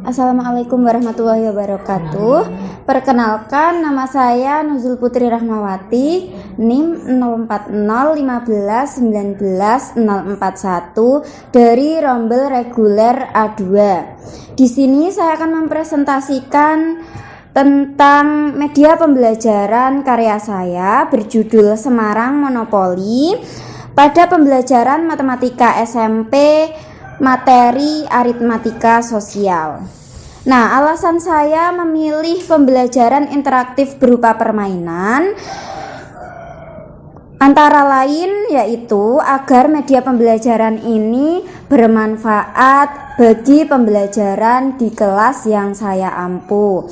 Assalamualaikum warahmatullahi wabarakatuh. Perkenalkan, nama saya Nuzul Putri Rahmawati, NIM 0401519041 dari Rombel Reguler A2. Di sini saya akan mempresentasikan tentang media pembelajaran karya saya berjudul Semarang Monopoli pada pembelajaran matematika SMP materi aritmatika sosial. Nah, alasan saya memilih pembelajaran interaktif berupa permainan antara lain yaitu agar media pembelajaran ini bermanfaat bagi pembelajaran di kelas yang saya ampu.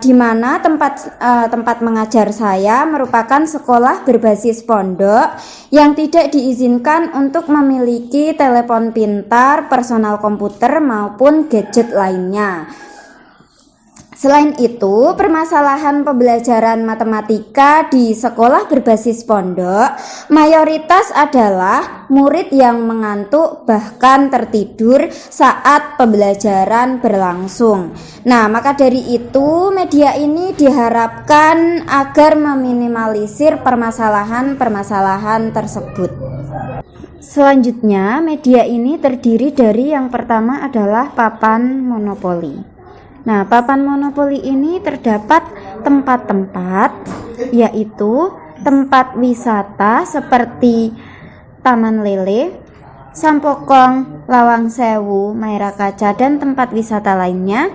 Di mana tempat mengajar saya merupakan sekolah berbasis pondok yang tidak diizinkan untuk memiliki telepon pintar, personal komputer maupun gadget lainnya. Selain itu, permasalahan pembelajaran matematika di sekolah berbasis pondok mayoritas adalah murid yang mengantuk bahkan tertidur saat pembelajaran berlangsung. Nah, maka dari itu media ini diharapkan agar meminimalisir permasalahan-permasalahan tersebut. Selanjutnya, media ini terdiri dari yang pertama adalah papan monopoli. Nah, papan monopoli ini terdapat tempat-tempat, yaitu tempat wisata seperti Taman Lele, Sampokong, Lawang Sewu, Maira Kaca, dan tempat wisata lainnya,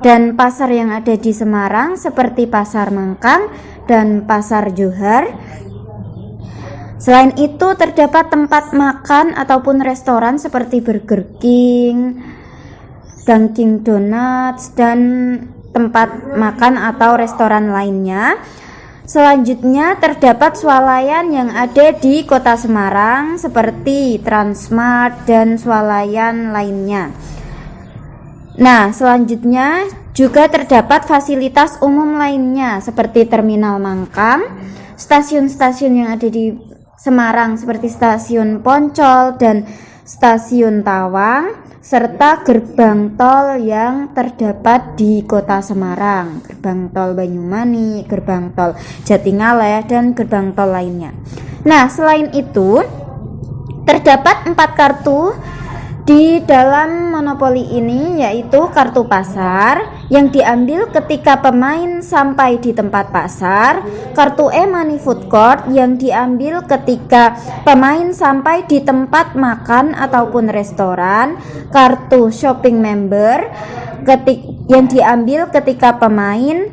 dan pasar yang ada di Semarang seperti Pasar Mangkang dan Pasar Johar. Selain itu terdapat tempat makan ataupun restoran seperti Burger King, Dunkin Donuts, dan tempat makan atau restoran lainnya. Selanjutnya terdapat swalayan yang ada di Kota Semarang seperti Transmart dan swalayan lainnya. Nah, selanjutnya juga terdapat fasilitas umum lainnya seperti Terminal Mangkang, stasiun-stasiun yang ada di Semarang seperti Stasiun Poncol dan Stasiun Tawang, serta gerbang tol yang terdapat di Kota Semarang, gerbang tol Banyumanik, gerbang tol Jatingaleh, dan gerbang tol lainnya. Nah, selain itu terdapat 4 kartu di dalam monopoli ini, yaitu kartu pasar yang diambil ketika pemain sampai di tempat pasar, kartu e-money food court yang diambil ketika pemain sampai di tempat makan ataupun restoran, kartu shopping member yang diambil ketika pemain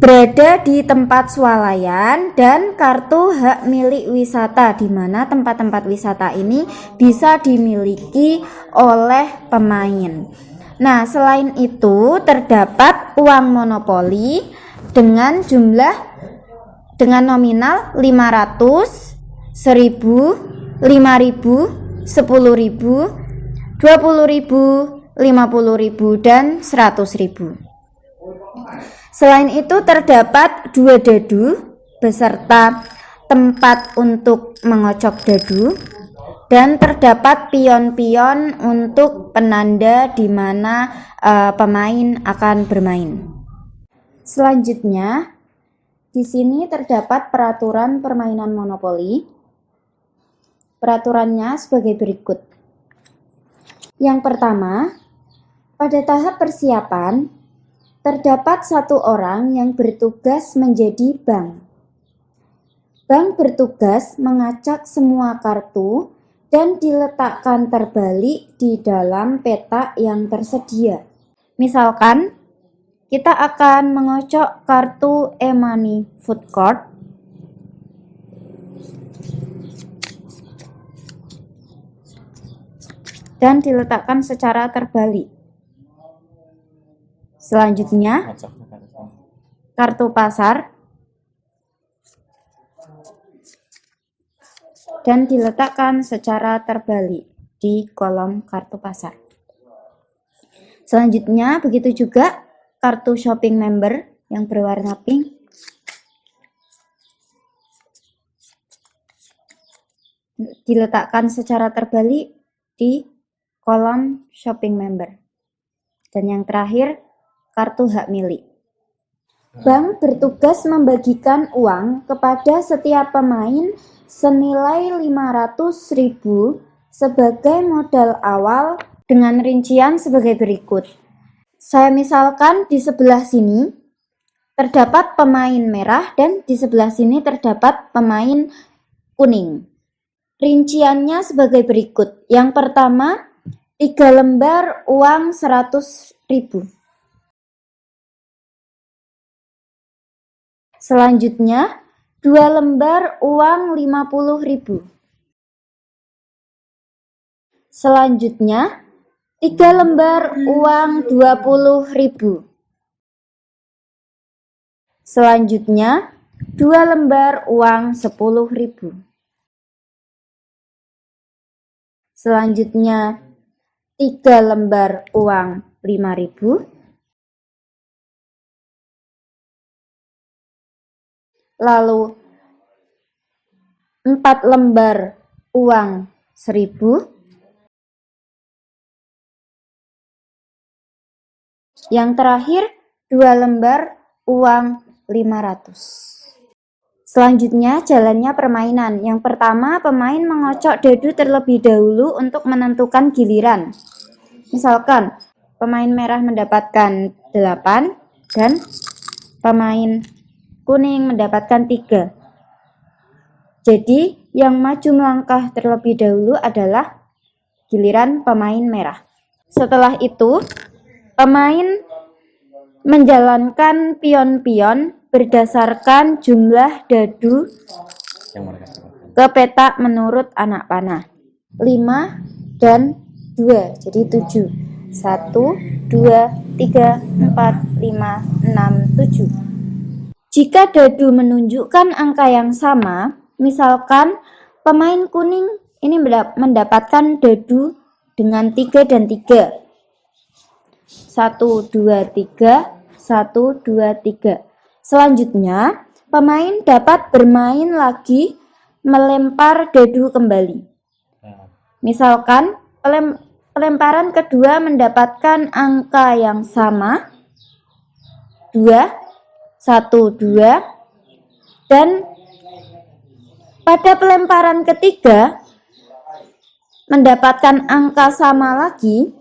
berada di tempat swalayan, dan kartu hak milik wisata di mana tempat-tempat wisata ini bisa dimiliki oleh pemain. Nah, selain itu terdapat uang monopoli dengan nominal 500, 1000, 5000, 10.000, 20.000, 50.000, dan 100.000. Selain itu terdapat 2 dadu beserta tempat untuk mengocok dadu, dan terdapat pion-pion untuk penanda di mana pemain akan bermain. Selanjutnya, di sini terdapat peraturan permainan monopoli. Peraturannya sebagai berikut. Yang pertama, pada tahap persiapan terdapat 1 orang yang bertugas menjadi bank. Bank bertugas mengacak semua kartu dan diletakkan terbalik di dalam peta yang tersedia. Misalkan, kita akan mengocok kartu e-money food court. Dan diletakkan secara terbalik. Selanjutnya, kartu pasar dan diletakkan secara terbalik di kolom kartu pasar. Selanjutnya, begitu juga kartu shopping member yang berwarna pink diletakkan secara terbalik di kolom shopping member. Dan yang terakhir, kartu hak milik. Bank bertugas membagikan uang kepada setiap pemain senilai 500.000 sebagai modal awal dengan rincian sebagai berikut. Saya misalkan di sebelah sini terdapat pemain merah dan di sebelah sini terdapat pemain kuning. Rinciannya sebagai berikut. Yang pertama, 3 lembar uang 100.000. Selanjutnya, 2 lembar uang 50.000. Selanjutnya, 3 lembar uang 20.000. Selanjutnya, 2 lembar uang 10.000. Selanjutnya, 3 lembar uang 5.000. Lalu 4 lembar uang 1.000. Yang terakhir 2 lembar uang 500. Selanjutnya jalannya permainan. Yang pertama, pemain mengocok dadu terlebih dahulu untuk menentukan giliran. Misalkan pemain merah mendapatkan 8 dan pemain kuning mendapatkan 3. Jadi yang maju melangkah terlebih dahulu adalah giliran pemain merah. Setelah itu pemain menjalankan pion-pion berdasarkan jumlah dadu ke peta menurut anak panah. 5 dan 2, jadi 7. 1, 2, 3, 4, 5, 6, 7. Jika dadu menunjukkan angka yang sama, misalkan pemain kuning ini mendapatkan dadu dengan 3 dan 3. 1, 2, 3, 1, 2, 3. Selanjutnya, pemain dapat bermain lagi melempar dadu kembali. Misalkan pelemparan kedua mendapatkan angka yang sama 2, 1, 2, dan pada pelemparan ketiga mendapatkan angka sama lagi.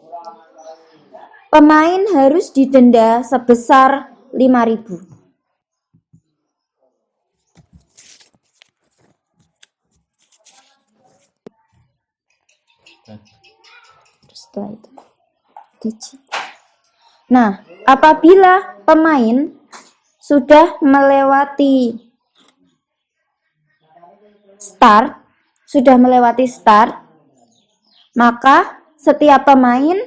Pemain harus didenda sebesar 5.000. Setelah itu Nah, apabila pemain sudah melewati start, maka setiap pemain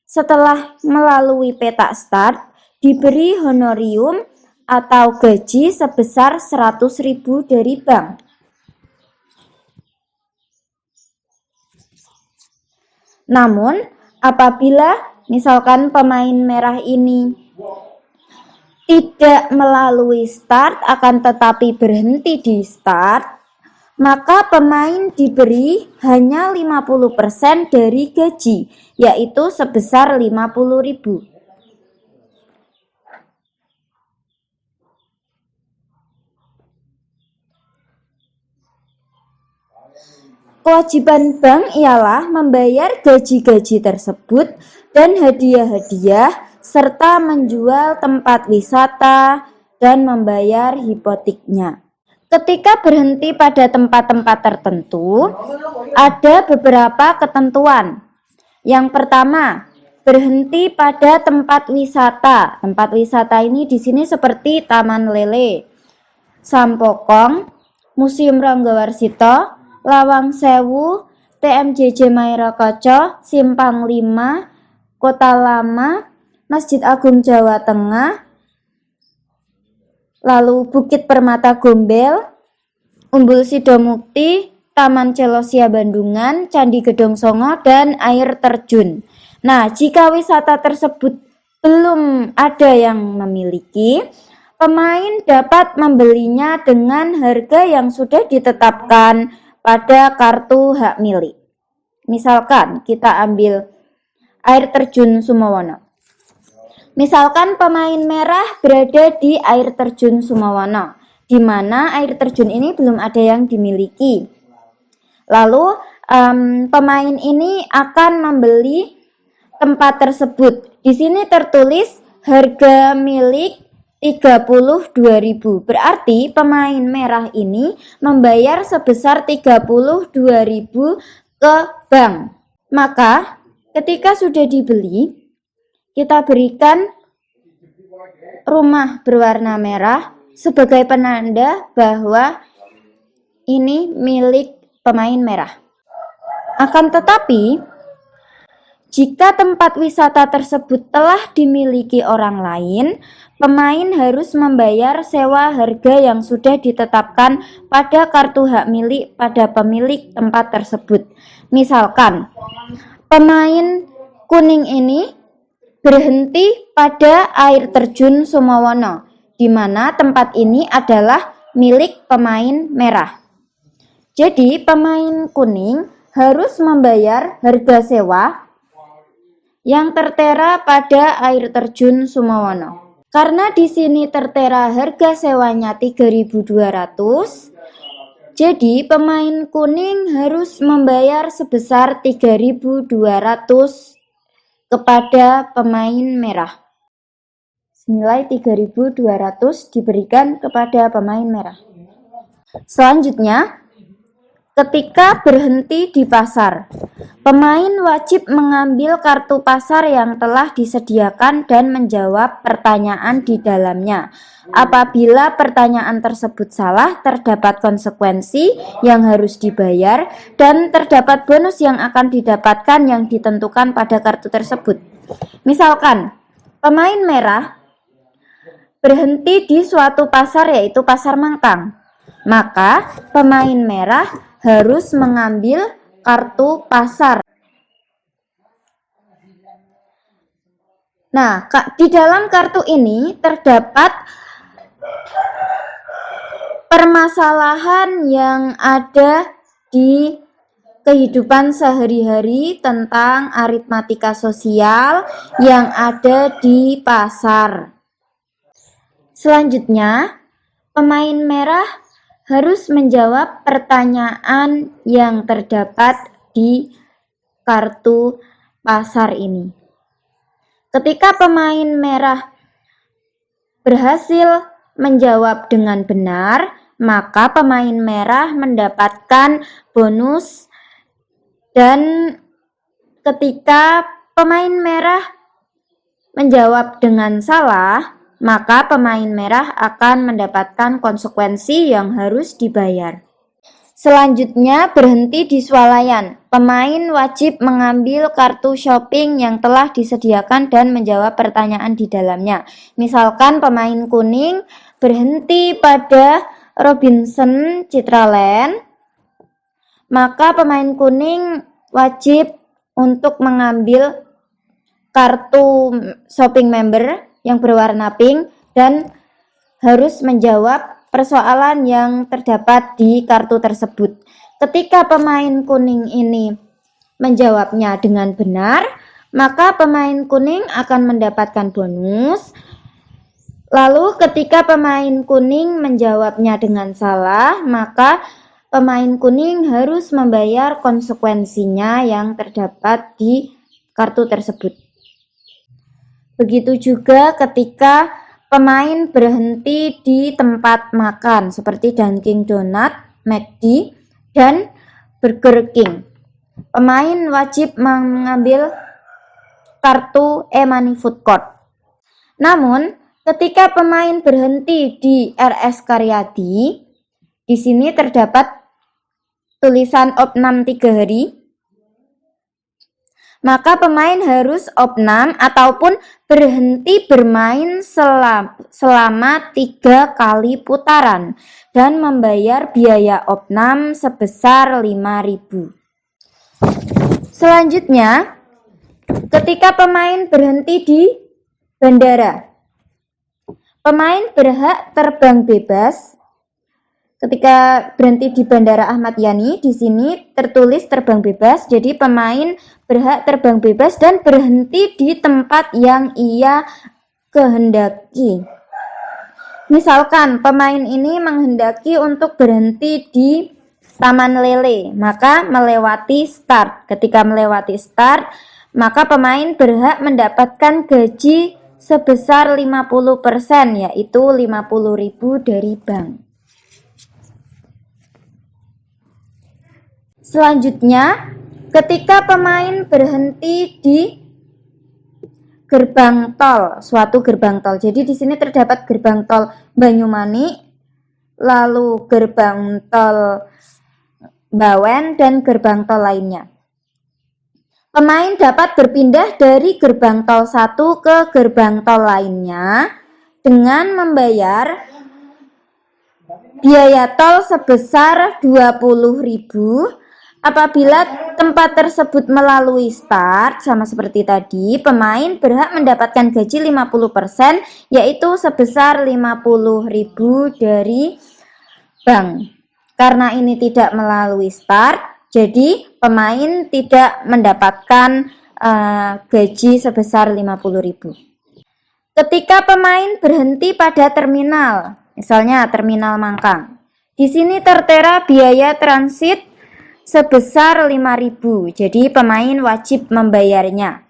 setelah melalui peta start diberi honorium atau gaji sebesar 100.000 dari bank. Namun, apabila misalkan pemain merah ini tidak melalui start akan tetapi berhenti di start, maka pemain diberi hanya 50% dari gaji, yaitu sebesar 50.000. Kewajiban bank ialah membayar gaji-gaji tersebut dan hadiah-hadiah serta menjual tempat wisata dan membayar hipoteknya. Ketika berhenti pada tempat-tempat tertentu, ada beberapa ketentuan. Yang pertama, berhenti pada tempat wisata. Tempat wisata ini di sini seperti Taman Lele, Sampokong, Museum Ranggawarsita, Lawang Sewu, TMJJ Mairakoco, Simpang 5, Kota Lama, Masjid Agung Jawa Tengah, lalu Bukit Permata Gombel, Umbul Sidomukti, Taman Celosia Bandungan, Candi Gedong Songo, dan air terjun. Nah, jika wisata tersebut belum ada yang memiliki, pemain dapat membelinya dengan harga yang sudah ditetapkan pada kartu hak milik. Misalkan kita ambil air terjun Sumowono. Misalkan pemain merah berada di air terjun Sumawana, di mana air terjun ini belum ada yang dimiliki. Lalu pemain ini akan membeli tempat tersebut. Di sini tertulis harga milik 32.000. Berarti pemain merah ini membayar sebesar 32.000 ke bank. Maka ketika sudah dibeli, kita berikan rumah berwarna merah sebagai penanda bahwa ini milik pemain merah. Akan tetapi, jika tempat wisata tersebut telah dimiliki orang lain, pemain harus membayar sewa harga yang sudah ditetapkan pada kartu hak milik pada pemilik tempat tersebut. Misalkan, pemain kuning ini berhenti pada air terjun Sumawana, di mana tempat ini adalah milik pemain merah. Jadi pemain kuning harus membayar harga sewa yang tertera pada air terjun Sumawana. Karena di sini tertera harga sewanya 3.200, jadi pemain kuning harus membayar sebesar 3.200 kepada pemain merah. Senilai 3.200 diberikan kepada pemain merah. Selanjutnya, ketika berhenti di pasar, pemain wajib mengambil kartu pasar yang telah disediakan dan menjawab pertanyaan di dalamnya. Apabila pertanyaan tersebut salah, terdapat konsekuensi yang harus dibayar dan terdapat bonus yang akan didapatkan yang ditentukan pada kartu tersebut. Misalkan, pemain merah berhenti di suatu pasar yaitu Pasar Mangkang. Maka pemain merah harus mengambil kartu pasar. Nah, di dalam kartu ini terdapat permasalahan yang ada di kehidupan sehari-hari tentang aritmatika sosial yang ada di pasar. Selanjutnya, pemain merah harus menjawab pertanyaan yang terdapat di kartu pasar ini. Ketika pemain merah berhasil menjawab dengan benar, maka pemain merah mendapatkan bonus, dan ketika pemain merah menjawab dengan salah, maka pemain merah akan mendapatkan konsekuensi yang harus dibayar. Selanjutnya, berhenti di swalayan. Pemain wajib mengambil kartu shopping yang telah disediakan dan menjawab pertanyaan di dalamnya. Misalkan pemain kuning berhenti pada Robinson Citraland, maka pemain kuning wajib untuk mengambil kartu shopping member yang berwarna pink dan harus menjawab persoalan yang terdapat di kartu tersebut. Ketika pemain kuning ini menjawabnya dengan benar, maka pemain kuning akan mendapatkan bonus. Lalu ketika pemain kuning menjawabnya dengan salah, maka pemain kuning harus membayar konsekuensinya yang terdapat di kartu tersebut. Begitu juga ketika pemain berhenti di tempat makan seperti Dunkin Donut, McD, dan Burger King. Pemain wajib mengambil kartu e-money food court. Namun, ketika pemain berhenti di RS Karyadi, di sini terdapat tulisan opnam 3 hari. Maka pemain harus opnam ataupun berhenti bermain selama 3 kali putaran dan membayar biaya opnam sebesar 5.000. Selanjutnya, ketika pemain berhenti di bandara, pemain berhak terbang bebas. Ketika berhenti di Bandara Ahmad Yani, di sini tertulis terbang bebas, jadi pemain berhak terbang bebas dan berhenti di tempat yang ia kehendaki. Misalkan pemain ini menghendaki untuk berhenti di Taman Lele, maka melewati start. Ketika melewati start, maka pemain berhak mendapatkan gaji sebesar 50%, yaitu 50.000 dari bank. Selanjutnya, ketika pemain berhenti di gerbang tol, suatu gerbang tol. Jadi di sini terdapat gerbang tol Banyumanik, lalu gerbang tol Bawen dan gerbang tol lainnya. Pemain dapat berpindah dari gerbang tol satu ke gerbang tol lainnya dengan membayar biaya tol sebesar 20.000. Apabila tempat tersebut melalui start, sama seperti tadi, pemain berhak mendapatkan gaji 50%, yaitu sebesar 50.000 dari bank. Karena ini tidak melalui start, jadi pemain tidak mendapatkan gaji sebesar 50.000. Ketika pemain berhenti pada terminal, misalnya terminal Mangkang, di sini tertera biaya transit sebesar 5.000, jadi pemain wajib membayarnya.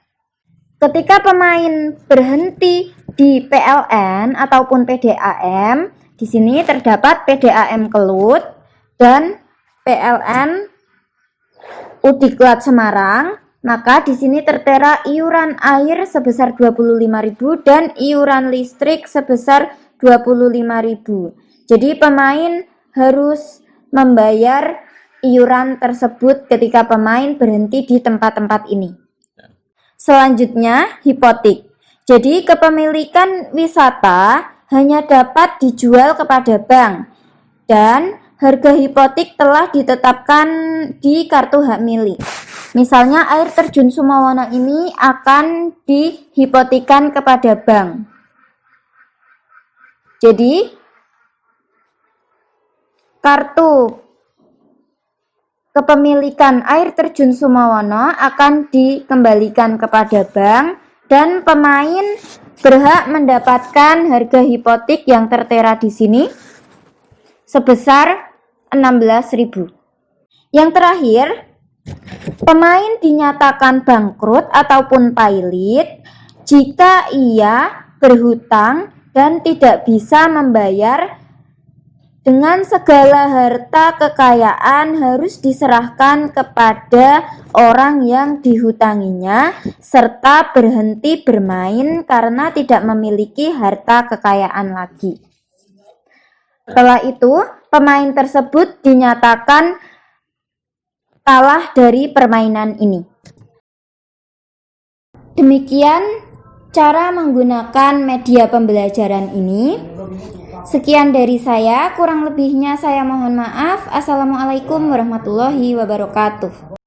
Ketika pemain berhenti di PLN ataupun PDAM, di sini terdapat PDAM Kelut dan PLN Udiklat Semarang, maka di sini tertera iuran air sebesar 25.000 dan iuran listrik sebesar 25.000. Jadi pemain harus membayar iuran tersebut ketika pemain berhenti di tempat-tempat ini. Selanjutnya, hipotek. Jadi kepemilikan wisata hanya dapat dijual kepada bank dan harga hipotek telah ditetapkan di kartu hak milik. Misalnya air terjun Sumawana ini akan dihipotekan kepada bank. Jadi kartu kepemilikan air terjun Sumawana akan dikembalikan kepada bank dan pemain berhak mendapatkan harga hipotek yang tertera di sini sebesar 16.000. Yang terakhir, pemain dinyatakan bangkrut ataupun pailit jika ia berhutang dan tidak bisa membayar, dengan segala harta kekayaan harus diserahkan kepada orang yang dihutanginya serta berhenti bermain karena tidak memiliki harta kekayaan lagi. Setelah itu, pemain tersebut dinyatakan kalah dari permainan ini. Demikian cara menggunakan media pembelajaran ini. Sekian dari saya, kurang lebihnya saya mohon maaf. Assalamualaikum warahmatullahi wabarakatuh.